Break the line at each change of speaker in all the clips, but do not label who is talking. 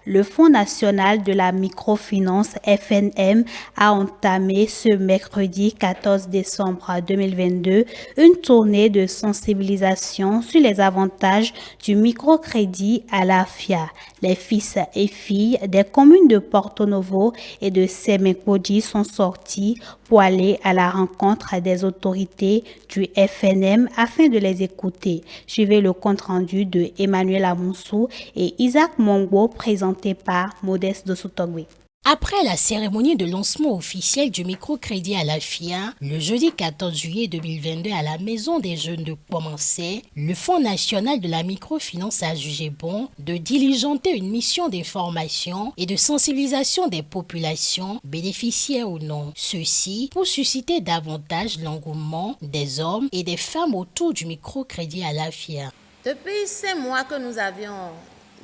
Le Fonds national de la microfinance FNM a entamé ce mercredi 14 décembre 2022 une tournée de sensibilisation sur les avantages du microcrédit à la FIA. Les fils et filles des communes de Porto Novo et de Semenkpodji sont sortis pour aller à la rencontre des autorités du FNM afin de les écouter. Suivez le compte-rendu de Emmanuel Amoussou et Isaac Mongo présenté par Modeste de Soutogwe.
Après la cérémonie de lancement officiel du microcrédit à la FIA, le jeudi 14 juillet 2022 à la Maison des Jeunes de Kouamansé, le Fonds national de la microfinance a jugé bon de diligenter une mission d'information et de sensibilisation des populations, bénéficiaires ou non. Ceci pour susciter davantage l'engouement des hommes et des femmes autour du microcrédit à la FIA.
Depuis 5 mois que nous avions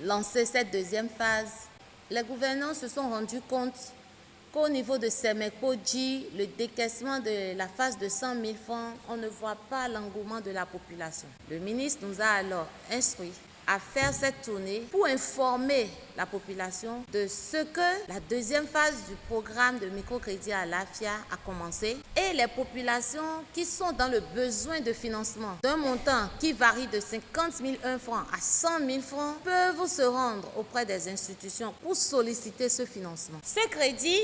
lancé cette deuxième phase, les gouvernants se sont rendus compte qu'au niveau de Semenkpodji, le décaissement de la phase de 100 000 francs, on ne voit pas l'engouement de la population. Le ministre nous a alors instruit à faire cette tournée pour informer la population de ce que la deuxième phase du programme de microcrédit à la FIA a commencé et les populations qui sont dans le besoin de financement d'un montant qui varie de 50 000 francs à 100 000 francs peuvent se rendre auprès des institutions pour solliciter ce financement. Ce crédit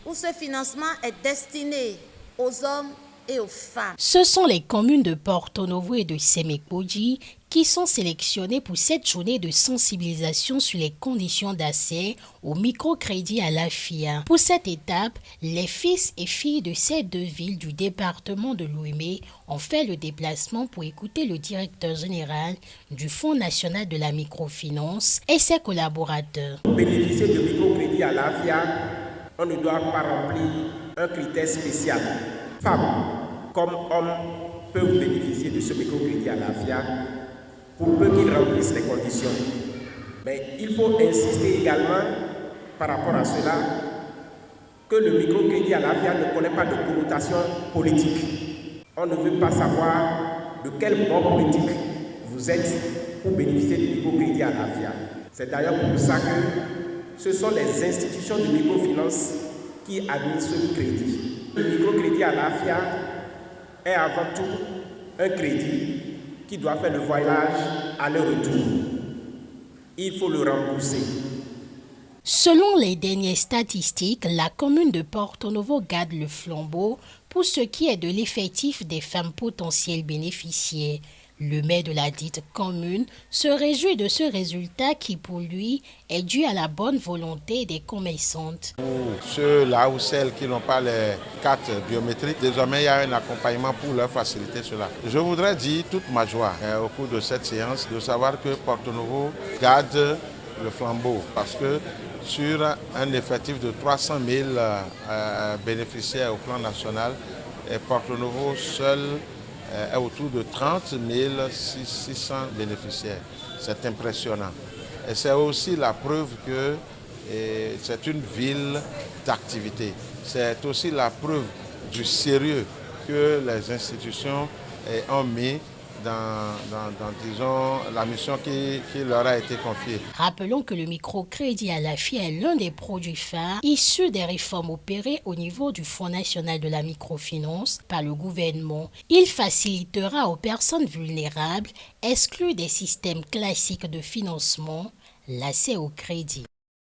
ou ce financement est destiné aux hommes et aux femmes.
Ce sont les communes de Porto Novo et de Semenkpodji qui sont sélectionnées pour cette journée de sensibilisation sur les conditions d'accès au microcrédit à la FIA. Pour cette étape, les fils et filles de ces deux villes du département de Lomé ont fait le déplacement pour écouter le directeur général du Fonds national de la microfinance et ses collaborateurs.
Pour bénéficier de microcrédit à la FIA, on ne doit pas remplir un critère spécial. Femmes comme hommes peuvent bénéficier de ce microcrédit à la FIA pour peu qu'ils remplissent les conditions. Mais il faut insister également par rapport à cela que le microcrédit à la FIA ne connaît pas de connotation politique. On ne veut pas savoir de quel bord politique vous êtes pour bénéficier du microcrédit à la FIA. C'est d'ailleurs pour ça que ce sont les institutions de microfinance qui administrent le crédit. Le microcrédit à la FIA est avant tout un crédit qui doit faire le voyage aller-retour. Il faut le rembourser.
Selon les dernières statistiques, la commune de Porto Novo garde le flambeau pour ce qui est de l'effectif des femmes potentielles bénéficiaires. Le maire de la dite commune se réjouit de ce résultat qui, pour lui, est dû à la bonne volonté des commerçantes.
Pour ceux-là ou celles qui n'ont pas les cartes biométriques, désormais il y a un accompagnement pour leur faciliter cela. Je voudrais dire toute ma joie au cours de cette séance de savoir que Porto Novo garde le flambeau parce que sur un effectif de 300 000 bénéficiaires au plan national, Porto Novo seul est autour de 30 600 bénéficiaires. C'est impressionnant. Et c'est aussi la preuve que c'est une ville d'activité. C'est aussi la preuve du sérieux que les institutions ont mis disons, la mission qui leur a été confiée.
Rappelons que le microcrédit à la FIA est l'un des produits phares issus des réformes opérées au niveau du Fonds national de la microfinance par le gouvernement. Il facilitera aux personnes vulnérables, exclues des systèmes classiques de financement, l'accès au crédit.